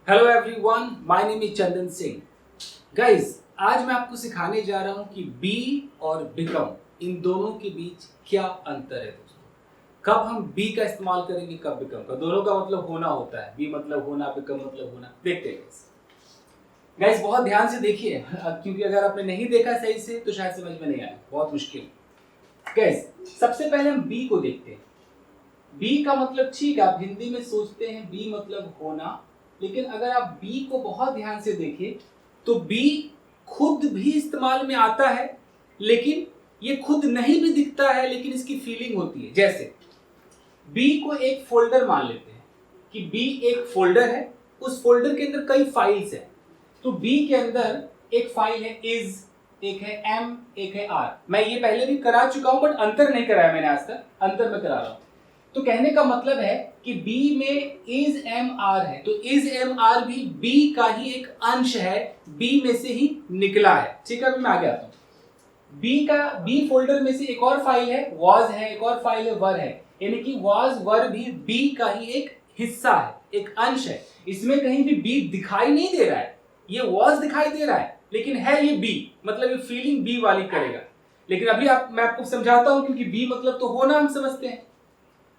Hello everyone, my name is Chandan Singh. Guys, आज मैं आपको सिखाने जा रहा हूं कि बी और बिकम इन दोनों के बीच क्या अंतर है दोस्तों। कब हम बी का इस्तेमाल करेंगे, कब बिकम का। दोनों का मतलब होना होता है, बी मतलब होना, बिकम मतलब होना। देखते हैं गाइस, बहुत ध्यान से देखिए क्योंकि अगर आपने नहीं देखा सही से तो शायद समझ में नहीं आया, बहुत मुश्किल। गाइस, सबसे पहले हम बी को देखते हैं। बी का मतलब, ठीक है, आप हिंदी में सोचते हैं बी मतलब होना, लेकिन अगर आप बी को बहुत ध्यान से देखें तो बी खुद भी इस्तेमाल में आता है, लेकिन ये खुद नहीं भी दिखता है, लेकिन इसकी फीलिंग होती है। जैसे बी को एक फोल्डर मान लेते हैं कि बी एक फोल्डर है, उस फोल्डर के अंदर कई फाइल्स हैं। तो बी के अंदर एक फाइल है इज, एक है एम, एक है आर। मैं ये पहले भी करा चुका हूं, बट अंतर नहीं कराया मैंने आज तक, अंतर मैं करा रहा हूं। तो कहने का मतलब है कि B में इज एम आर है, तो इज एम आर भी B का ही एक अंश है, B में से ही निकला है। ठीक है, अभी मैं आगे आता हूं। B फोल्डर में से एक और फाइल है was है, एक और फाइल है वर है, यानी कि was वर भी B का ही एक हिस्सा है, एक अंश है। इसमें कहीं भी B दिखाई नहीं दे रहा है, ये was दिखाई दे रहा है, लेकिन है ये B, मतलब ये फीलिंग B वाली करेगा। लेकिन अभी मैं आपको समझाता हूं, क्योंकि B मतलब तो होना हम समझते हैं।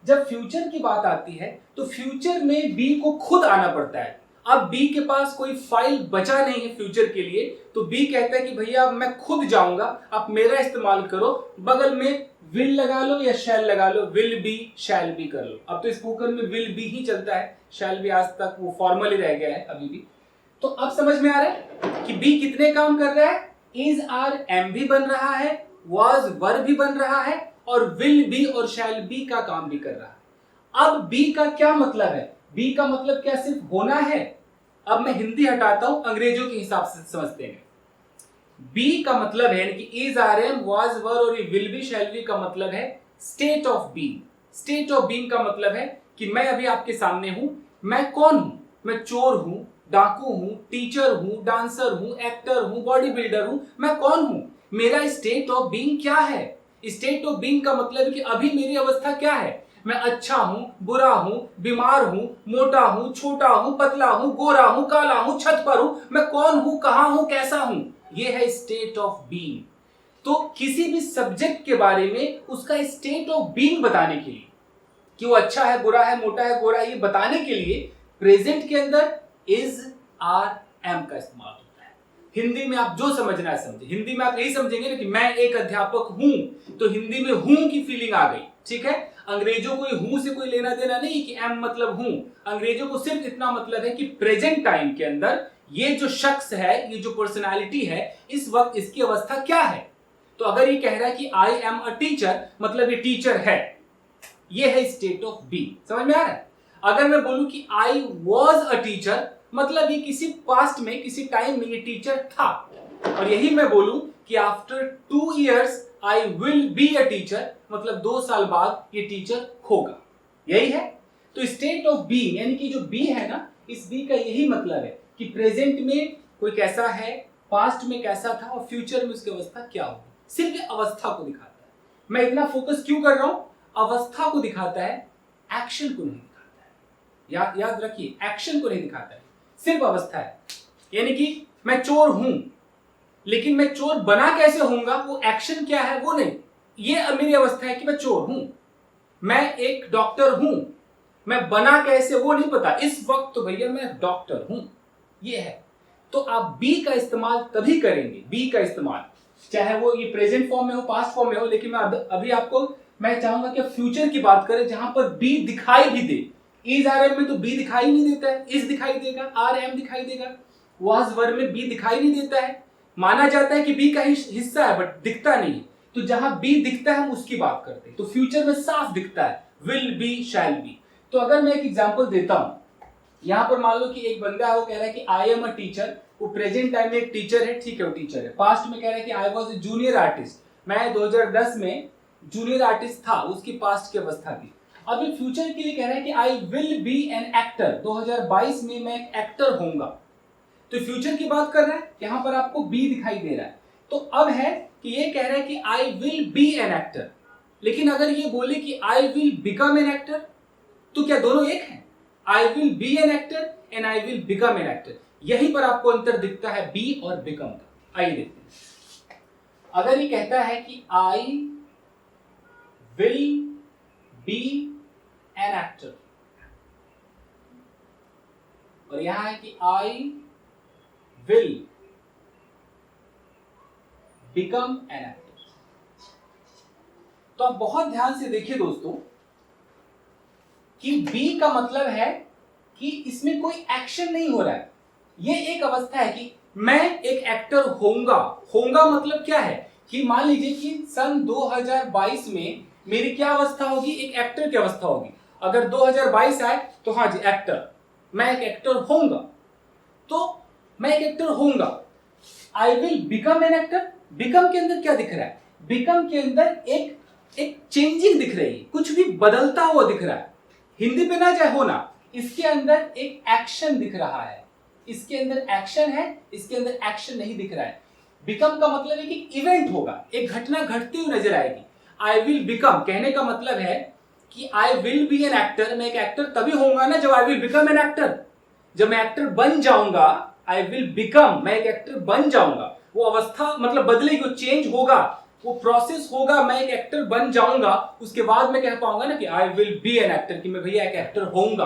जब फ्यूचर की बात आती है तो फ्यूचर में बी को खुद आना पड़ता है। अब बी के पास कोई फाइल बचा नहीं है फ्यूचर के लिए, तो बी कहता है कि भैया अब मैं खुद जाऊंगा, आप मेरा इस्तेमाल करो। बगल में विल लगा लो या शैल लगा लो, विल बी शैल बी कर लो। अब तो स्पोकन में विल बी ही चलता है, शैल बी आज तक वो फॉर्मल ही रह गया है अभी भी। तो अब समझ में आ रहा है कि बी कितने काम कर रहा है। इज आर एम भी बन रहा है, वाज वर भी बन रहा है, और विल बी और शैल बी का काम भी कर रहा है। अब बी का क्या मतलब है? बी का मतलब क्या सिर्फ होना है? अब मैं हिंदी हटाता हूं, अंग्रेजों के हिसाब से समझते हैं। बी का मतलब है कि is are am was were और विल बी शैल बी का मतलब है state of being. State of being का मतलब है कि मैं अभी आपके सामने हूं, मैं कौन हूं? मैं चोर हूं, डाकू हूं, टीचर हूं, डांसर हूं, एक्टर हूं, बॉडी बिल्डर हूं, मैं कौन हूं? मेरा स्टेट ऑफ बीइंग क्या है? स्टेट ऑफ बीइंग का मतलब है कि अभी मेरी अवस्था क्या है। मैं अच्छा हूं, बुरा हूं, बीमार हूं, मोटा हूं, छोटा हूं, पतला हूं, गोरा हूं, काला हूं, छत पर हूं, मैं कौन हूं, कहां हूं, कैसा हूं? ये है स्टेट ऑफ बीइंग। तो किसी भी सब्जेक्ट के बारे में उसका स्टेट ऑफ बीइंग बताने के लिए कि वो अच्छा है, बुरा है, मोटा है, गोरा है, ये बताने के लिए प्रेजेंट के अंदर इज आर एम का इस्तेमाल होता है। हिंदी में आप जो समझना है समझे। हिंदी में आप यही समझेंगे ना कि मैं एक अध्यापक हूं, तो हिंदी में हूं की फीलिंग आ गई। ठीक है, अंग्रेजों को हूं से कोई लेना देना नहीं कि एम मतलब हूं। अंग्रेजों को सिर्फ इतना मतलब है कि प्रेजेंट टाइम के अंदर ये जो शख्स है, ये जो पर्सनालिटी है, इस वक्त इसकी अवस्था क्या है। तो अगर ये कह रहा है कि आई एम अ टीचर, मतलब ये टीचर है, ये है स्टेट ऑफ बीइंग। समझ में आ रहा है? अगर मैं बोलूं कि आई वॉज अ टीचर, मतलब ये किसी पास्ट में, किसी टाइम में ये टीचर था। और यही मैं बोलूं कि after 2 years I will be a teacher, मतलब 2 साल बाद ये टीचर होगा। यही है। तो स्टेट ऑफ बीइंग यानी कि जो बी है ना, इस बी का यही मतलब है कि प्रेजेंट में कोई कैसा है, पास्ट में कैसा था, और फ्यूचर में उसकी अवस्था क्या होगी। सिर्फ ये अवस्था को दिखाता है। मैं इतना फोकस क्यों कर रहा हूं? अवस्था को दिखाता है, एक्शन को नहीं दिखाता है। याद रखिए, एक्शन को नहीं दिखाता है, सिर्फ अवस्था है। यानी कि मैं चोर हूं, लेकिन मैं चोर बना कैसे होऊंगा, वो एक्शन क्या है वो नहीं। ये मेरी अवस्था है कि मैं चोर हूं। मैं एक डॉक्टर हूं, मैं बना कैसे वो नहीं पता इस वक्त, तो भैया मैं डॉक्टर हूं। ये है। तो आप बी का इस्तेमाल तभी करेंगे, बी का इस्तेमाल चाहे वो ये प्रेजेंट फॉर्म में हो, पास्ट फॉर्म में हो, लेकिन मैं अभी आपको मैं चाहूंगा कि फ्यूचर की बात करें जहां पर बी दिखाई भी दे। इज आर एम में तो बी दिखाई नहीं देता है, इज दिखाई देगा, आर एम दिखाई देगा। वाज वर में बी दिखाई नहीं देता है, माना जाता है कि बी का हिस्सा है, बट दिखता नहीं। तो जहां बी दिखता है हम उसकी बात करते हैं। तो फ्यूचर में साफ दिखता है, विल बी शैल बी। तो अगर मैं एक एग्जांपल देता हूं, यहां पर मान लो कि एक बंदा है, वो कह रहा है कि आई एम अ टीचर। वो प्रेजेंट टाइम में एक टीचर है, ठीक है, वो टीचर है। पास्ट में कह रहा है कि I was a junior artist, मैं 2010 में जूनियर आर्टिस्ट था, उसकी पास्ट की अवस्था थी। अभी फ्यूचर के लिए कह रहा है कि I will B an actor, 2022 में मैं एक एक्टर होऊंगा। तो फ्यूचर की बात कर रहा है, यहां पर आपको बी दिखाई दे रहा है। तो अब है कि ये कह रहा है कि I will B an actor, लेकिन अगर ये बोले कि I will become an actor, तो क्या दोनों एक है? आई will B an actor and I will become an actor. यहीं पर आपको अंतर दिखता है बी और बिकम का। आइए देखते हैं। अगर ये कहता है कि I will B an actor, और यहां है कि I will become an actor, तो आप बहुत ध्यान से देखिए दोस्तों कि बी का मतलब है कि इसमें कोई एक्शन नहीं हो रहा है। ये एक अवस्था है कि मैं एक एक्टर होऊंगा। होऊंगा मतलब क्या है कि मान लीजिए कि सन 2022 में मेरी क्या अवस्था होगी, एक एक्टर की अवस्था होगी। अगर 2022 आए तो हाँ जी एक्टर, मैं एक एक्टर होऊंगा, तो मैं एक एक्टर होऊंगा। आई will become an actor, become के अंदर क्या दिख रहा है, बिकम के अंदर एक चेंजिंग दिख रही है, कुछ भी बदलता हुआ दिख रहा है। हिंदी पे ना चाहे होना, इसके अंदर एक एक्शन दिख रहा है, इसके अंदर एक्शन है, इसके अंदर एक्शन नहीं दिख रहा है। बिकम का मतलब है कि इवेंट होगा, एक घटना घटती हुई नजर आएगी। आई विल बिकम कहने का मतलब है कि I will B an actor, मैं एक एक्टर तभी होऊंगा ना जब आई विल बिकम एन एक्टर। जब मैं एक्टर बन जाऊंगा, आई विल बिकम, मैं एक एक्टर बन जाऊंगा। वो अवस्था मतलब बदलेगी, वो चेंज होगा, वो प्रोसेस होगा, मैं एक एक्टर बन जाऊंगा। उसके बाद मैं कह पाऊंगा ना कि I will B an actor, कि मैं भैया एक एक्टर होऊंगा।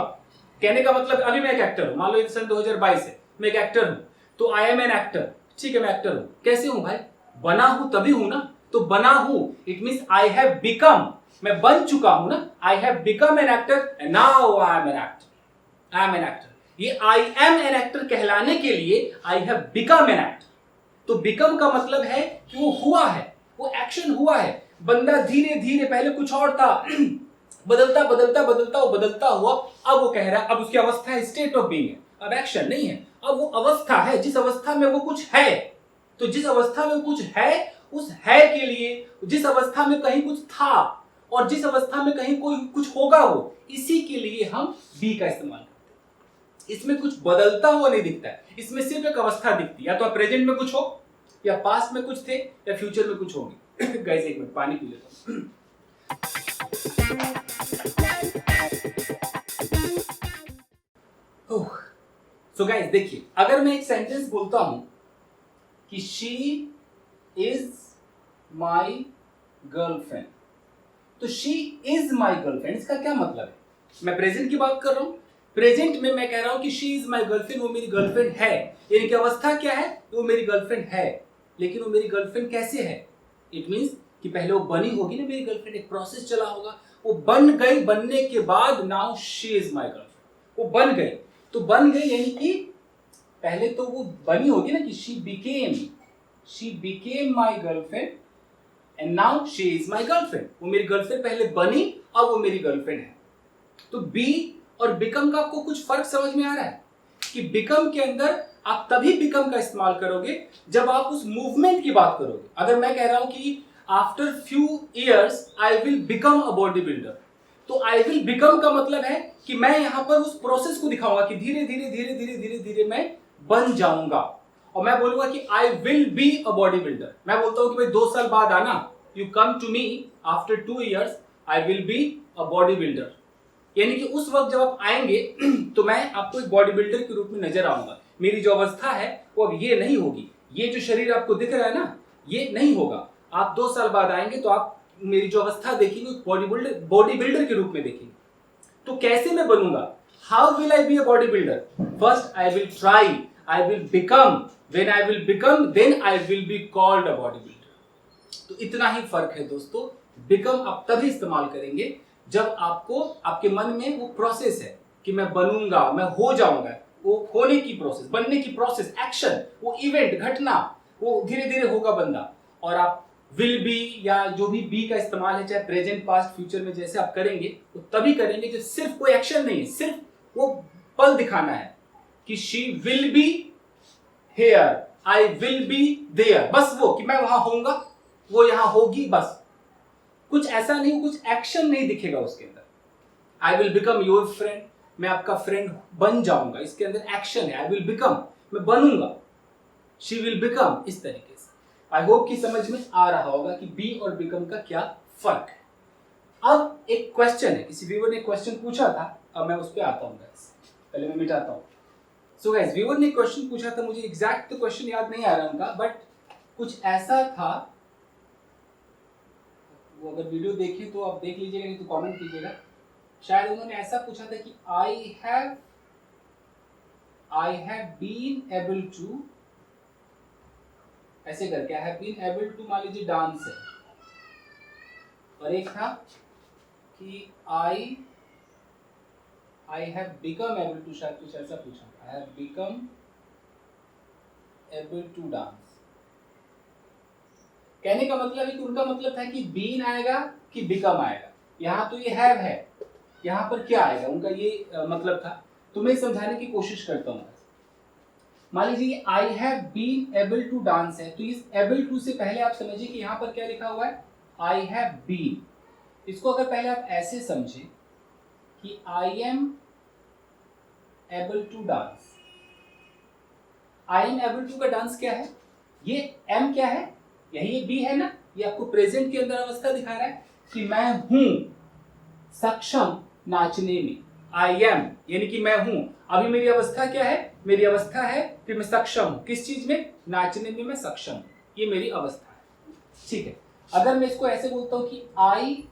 कहने का मतलब अभी मैं एक एक्टर हूं, मान लो सन 2022 है, मैं एक एक्टर हूं, तो आई एम एन एक्टर। ठीक है, मैं एक्टर हूं। कैसे हूं भाई, बना हूं तभी हूं ना, तो बना हूं it means I have become, मैं बन चुका हूं ना। आई have become an actor and now I am an actor, I am an actor. ये आई एम एन एक्टर कहलाने के लिए आई हैव बिकम एन एक्टर। तो बिकम का मतलब है कि वो हुआ है, वो एक्शन हुआ है। बंदा धीरे धीरे, पहले कुछ और था, बदलता बदलता बदलता वो बदलता हुआ, अब वो कह रहा है, अब उसकी अवस्था है स्टेट ऑफ बीइंग है, अब एक्शन नहीं है, अब वो अवस्था है जिस अवस्था में वो कुछ है। तो जिस अवस्था में कुछ है, उस है के लिए, जिस अवस्था में कहीं कुछ था और जिस अवस्था में कहीं कोई कुछ होगा, वो इसी के लिए हम बी का इस्तेमाल करते हैं। इसमें कुछ बदलता हुआ नहीं दिखता है, इसमें सिर्फ एक अवस्था दिखती है, या तो आप प्रेजेंट में कुछ हो, या पास्ट में कुछ थे, या फ्यूचर में कुछ होंगे। गाइस एक मिनट पानी पी लेता हूं। सो गाइस देखिए, अगर मैं एक सेंटेंस बोलता हूं कि शी इज माई गर्लफ्रेंड, तो शी इज माई गर्लफ्रेंड, इसका क्या मतलब है? मैं प्रेजेंट की बात कर रहा हूं, प्रेजेंट में मैं कह रहा हूं कि शी इज माई गर्लफ्रेंड, वो मेरी गर्लफ्रेंड है। यानी कि अवस्था क्या है, वो मेरी गर्लफ्रेंड है। लेकिन वो मेरी गर्लफ्रेंड कैसे है? इट मीन्स कि पहले वो बनी होगी ना मेरी गर्लफ्रेंड, एक प्रोसेस चला होगा, वो बन गई, बनने के बाद now she is my girlfriend, वो बन गई। तो बन गई यानी कि पहले तो वो बनी होगी ना कि she became my girlfriend and now she is my girlfriend. वो मेरी गर्लफ्रेंड पहले बनी, अब वो मेरी गर्लफ्रेंड है। तो बी और बिकम का आपको कुछ फर्क समझ में आ रहा है कि बिकम के अंदर आप तभी बिकम का इस्तेमाल करोगे जब आप उस मूवमेंट की बात करोगे। अगर मैं कह रहा हूं कि after few years I will become a bodybuilder, तो आई विल बिकम का मतलब है कि मैं यहां पर उस प्रोसेस को दिखाऊंगा कि धीरे धीरे धीरे धीरे धीरे धीरे मैं बन जाऊंगा। और मैं बोलूंगा कि I will be a bodybuilder. मैं बोलता हूं कि भाई 2 साल बाद आना, you come to me after 2 years, I will be a bodybuilder. यानी कि उस वक्त जब आप आएंगे तो मैं आपको एक बॉडी बिल्डर के रूप में नजर आऊंगा। मेरी जो अवस्था है वो अब ये नहीं होगी, ये जो शरीर आपको दिख रहा है ना, ये नहीं होगा। आप 2 साल बाद आएंगे तो आप मेरी जो अवस्था देखेंगे बॉडी बिल्डर के रूप में देखेंगे। तो कैसे मैं बनूंगा? How will I be a bodybuilder? First I will try, I will become, when I will become then I will be called a bodybuilder. तो इतना ही फर्क है दोस्तों। बिकम आप तभी इस्तेमाल करेंगे जब आपको, आपके मन में वो प्रोसेस है कि मैं बनूंगा, मैं हो जाऊंगा, वो होने की प्रोसेस, बनने की प्रोसेस, एक्शन, वो इवेंट, घटना, वो धीरे धीरे होगा बंदा। और आप विल बी या जो भी बी का इस्तेमाल है, चाहे प्रेजेंट, पास्ट, फ्यूचर में जैसे आप करेंगे, वो तभी करेंगे जब सिर्फ कोई एक्शन नहीं है, सिर्फ वो पल दिखाना है कि she will be here, I will be there, बस वो कि मैं वहां होऊंगा, वो यहां होगी, बस। कुछ ऐसा नहीं, कुछ एक्शन नहीं दिखेगा उसके अंदर। आई विल बिकम योर फ्रेंड, मैं आपका फ्रेंड बन जाऊंगा, इसके अंदर एक्शन है। आई विल बिकम, मैं बनूंगा। शी विल बिकम, इस तरीके से। आई होप कि समझ में आ रहा होगा कि बी और बिकम का क्या फर्क है। अब एक क्वेश्चन है, किसी व्यूअर ने क्वेश्चन पूछा था, अब मैं उस पर आता हूँ गाइस, पहले मैं मिटाता हूँ। सो गाइस व्यूअर ने क्वेश्चन पूछा था, मुझे एग्जैक्ट तो क्वेश्चन याद नहीं आ रहा उनका, बट कुछ ऐसा था, वो अगर वीडियो देखें तो आप देख लीजिएगा, नहीं तो कमेंट कीजिएगा। शायद उन्होंने ऐसा पूछा था कि I have been able to, ऐसे करके I have been able to मान लीजिए डांस है, और एक था कि I have become able to, शायद कुछ ऐसा पूछा, I have become able to dance. कहने का मतलब है कि उनका मतलब था कि बीन आएगा कि बिकम आएगा। यहाँ तो ये हैव है, यहाँ पर क्या आएगा, उनका ये मतलब था। तो मैं समझाने की कोशिश करता हूँ। मान लीजिए I have been able to dance है, तो इस एबल टू से पहले आप समझिए कि यहाँ पर क्या लिखा हुआ है, आई हैव बीन। इसको अगर पहले आप ऐसे समझे कि I am able to dance, I am able to का डांस क्या है, ये एम क्या है, यही ये बी है ना, ये आपको प्रेजेंट के अंदर अवस्था दिखा रहा है कि मैं हूं सक्षम नाचने में। आई एम यानी कि मैं हूं, अभी मेरी अवस्था क्या है, मेरी अवस्था है कि मैं सक्षम हूं, किस चीज में, नाचने में मैं सक्षम हूं, ये मेरी अवस्था है। ठीक है, अगर मैं इसको ऐसे बोलता हूं कि आई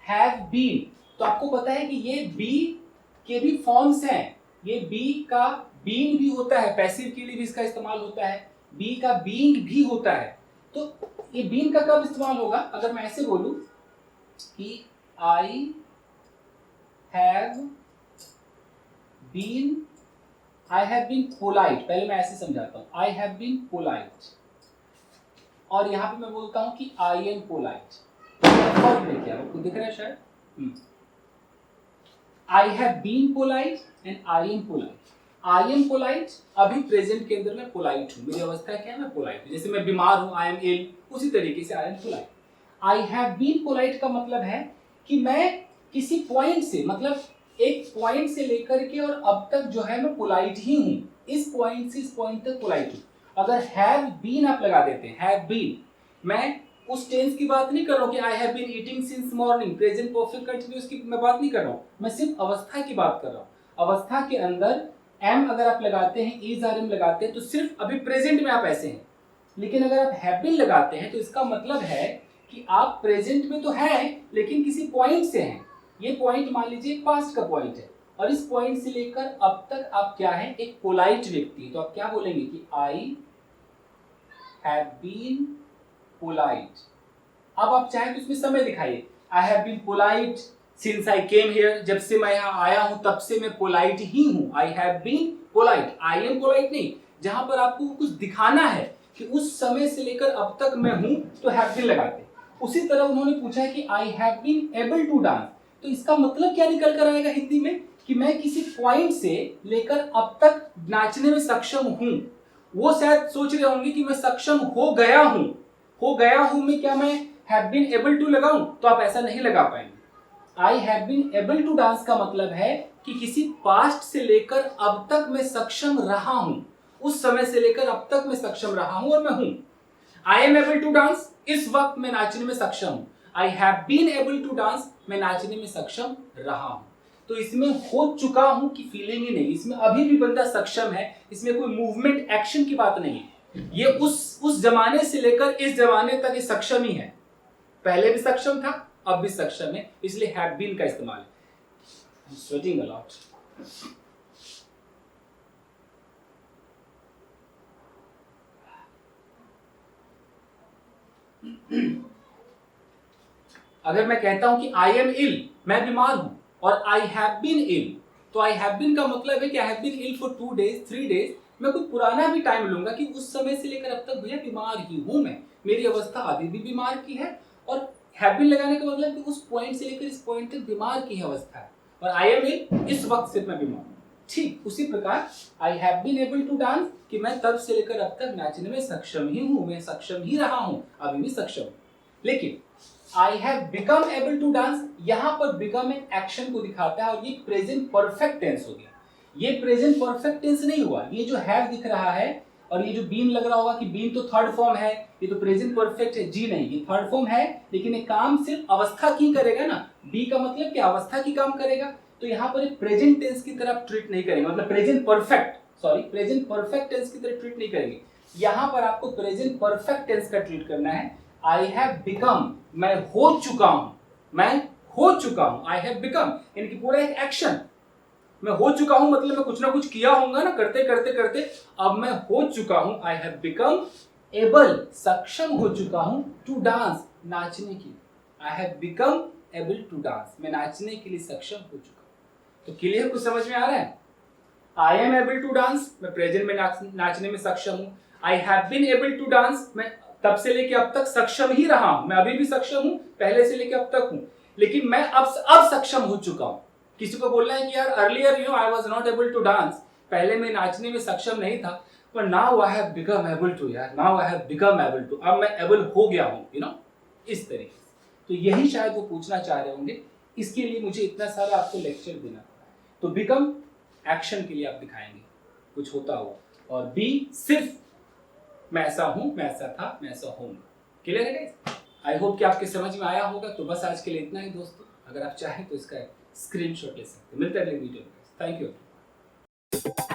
हैव बीन, तो आपको पता है कि ये बी के भी फॉर्म्स हैं, ये बी का बीइंग भी होता है, पैसिव के लिए भी इसका इस्तेमाल होता है, बी का बीइंग भी होता है। तो ये बीन का कब इस्तेमाल होगा, अगर मैं ऐसे बोलूं कि आई हैव बीन पोलाइट, पहले मैं ऐसे समझाता हूं, आई हैव बीन पोलाइट, और यहां पे मैं बोलता हूं कि आई एम पोलाइट। फर्क देखिए, आपको दिख रहा है शायद, I have been polite and I am polite. I am polite, अभी प्रेजेंट के अंदर मैं पोलाइट हूं, मेरी अवस्था क्या है, मैं पोलाइट हूं। जैसे मैं बीमार हूं, आई एम इल, उसी तरीके से I am polite. I have been polite का मतलब है कि मैं किसी पॉइंट से, मतलब एक पॉइंट से लेकर के और अब तक जो है मैं पोलाइट ही हूं, इस पॉइंट से इस पॉइंट तक पोलाइट हूं। अगर हैव बीन आप लगा देते हैं, हैव बीन, मैं उस टेंस की बात नहीं कर रहा हूं कि I have been eating since morning, present perfect continuous की मैं बात नहीं कर रहा हूं, मैं सिर्फ अवस्था की बात कर रहा हूं। अवस्था के अंदर एम अगर आप लगाते हैं, इज आर एम लगाते हैं, तो सिर्फ अभी प्रेजेंट में आप ऐसे हैं। लेकिन अगर आप हैव बीन लगाते हैं तो इसका मतलब है कि आप प्रेजेंट में तो हैं लेकिन किसी पॉइंट से हैं। ये पॉइंट मान लीजिए पास्ट का पॉइंट है, और इस पॉइंट से लेकर अब तक आप क्या हैं, एक पोलाइट व्यक्ति। तो आप क्या बोलेंगे कि आई हैव बीन पोलाइट। अब आप चाहे तो इसमें समय दिखाइए, I have been polite since I came here, जब से मैं यहाँ आया हूं तब से मैं पोलाइट ही हूं। I have been polite, I am polite नहीं। जहां पर आपको कुछ दिखाना है कि उस समय से लेकर अब तक मैं हूं, तो हैव बीन लगाते। उसी तरह उन्होंने पूछा है कि I have been able to dance, तो इसका मतलब क्या निकल कर आएगा हिंदी में कि मैं किसी पॉइंट से लेकर अब तक नाचने में सक्षम हूं। वो शायद सोच रहे होंगे कि मैं सक्षम हो गया हूं में क्या मैं हैव बीन एबल टू लगाऊं, तो आप ऐसा नहीं लगा पाएंगे। I have been able to dance का मतलब है कि किसी पास्ट से लेकर अब तक मैं सक्षम रहा हूं, उस समय से लेकर अब तक मैं सक्षम रहा हूं और मैं हूं। I am able to dance, इस वक्त मैं नाचने में सक्षम हूं। I have been able to dance, मैं नाचने में सक्षम रहा हूं। तो इसमें हो चुका हूं की फीलिंग ही नहीं, इसमें अभी भी बंदा सक्षम है, इसमें कोई मूवमेंट एक्शन की बात नहीं है। ये उस जमाने से लेकर इस जमाने तक ये सक्षम ही है, पहले भी सक्षम था, अब भी सक्षम है, इसलिए हैव बीन का इस्तेमाल है। I'm sweating a lot. अगर मैं कहता हूं कि आई एम इल, मैं बीमार हूं, और आई हैव बीन इल, तो आई हैव बीन का मतलब है कि I have been ill for 2 days 3 days। मैं कुछ पुराना भी टाइम लूंगा कि उस समय से लेकर अब तक भैया बीमार ही हूं मैं, मेरी अवस्था अभी भी बीमार की है। और हैव बीन लगाने का मतलब कि उस पॉइंट से लेकर इस पॉइंट तक बीमार की अवस्था है, और आई एम इल, इस वक्त सिर्फ मैं बीमार हूं। ठीक उसी प्रकार I have been able to dance कि मैं तब से लेकर अब तक नाचने में सक्षम ही हूं, मैं सक्षम ही रहा हूं, अभी भी सक्षम हूं। लेकिन I have become able to dance, यहां पर बिकम एक एक्शन को दिखाता है, और ये प्रेजेंट परफेक्ट टेंस हो गया। ये प्रेजेंट परफेक्ट टेंस नहीं हुआ, ये जो हैव दिख रहा है और ये जो बीन लग रहा होगा कि बीन तो थर्ड फॉर्म है, ये तो प्रेजेंट परफेक्ट है, जी नहीं, ये थर्ड फॉर्म है, लेकिन ये काम सिर्फ अवस्था की करेगा ना। बी का मतलब क्या, अवस्था की काम करेगा। तो यहाँ पर प्रेजेंट टेंस की तरह ट्रीट नहीं करेंगे, मतलब प्रेजेंट परफेक्ट टेंस की तरह ट्रीट नहीं करेंगे। यहाँ पर आपको प्रेजेंट परफेक्ट टेंस का ट्रीट करना है। आई हैव बिकम, मैं हो चुका हूं, आई हैव बिकम यानी कि पूरा एक एक्शन, मैं हो चुका हूं मतलब मैं कुछ ना कुछ किया होऊंगा ना, करते करते करते अब मैं हो चुका हूं। आई हैव बिकम एबल, सक्षम हो चुका हूं, टू डांस, नाचने की। I have become able to dance, मैं नाचने के लिए सक्षम हो चुका हूं। तो क्लियर, कुछ समझ में आ रहा है? I am able to dance, मैं प्रेजेंट में नाचने में सक्षम हूं। I have been able to dance, मैं तब से लेके अब तक सक्षम ही रहा हूं, मैं अभी भी सक्षम हूं, पहले से लेके अब तक हूं, लेकिन मैं अब सक्षम हो चुका हूं। किसी को बोलना है कि यार earlier I was not able to dance, पहले मैं नाचने में सक्षम नहीं था, पर now I have become able to, यार now I have become able to, अब मैं एबल हो गया हूं, इस तरीके से। तो यही शायद वो पूछना चाह रहे होंगे, इसके लिए मुझे इतना सारा आपको लेक्चर देना पड़ा। तो बिकम एक्शन के लिए आप दिखाएंगे कुछ होता हुआ, और बी सिर्फ मैं ऐसा हूं, मैं ऐसा था, मैं ऐसा होऊंगा। क्लियर है गाइस? आई होप कि आपके समझ में आया होगा। तो बस आज के लिए इतना ही दोस्तों, अगर आप चाहें तो इसका स्क्रीनशॉट ले सकते हैं। मिलते हैं अगले वीडियो में। Thank you.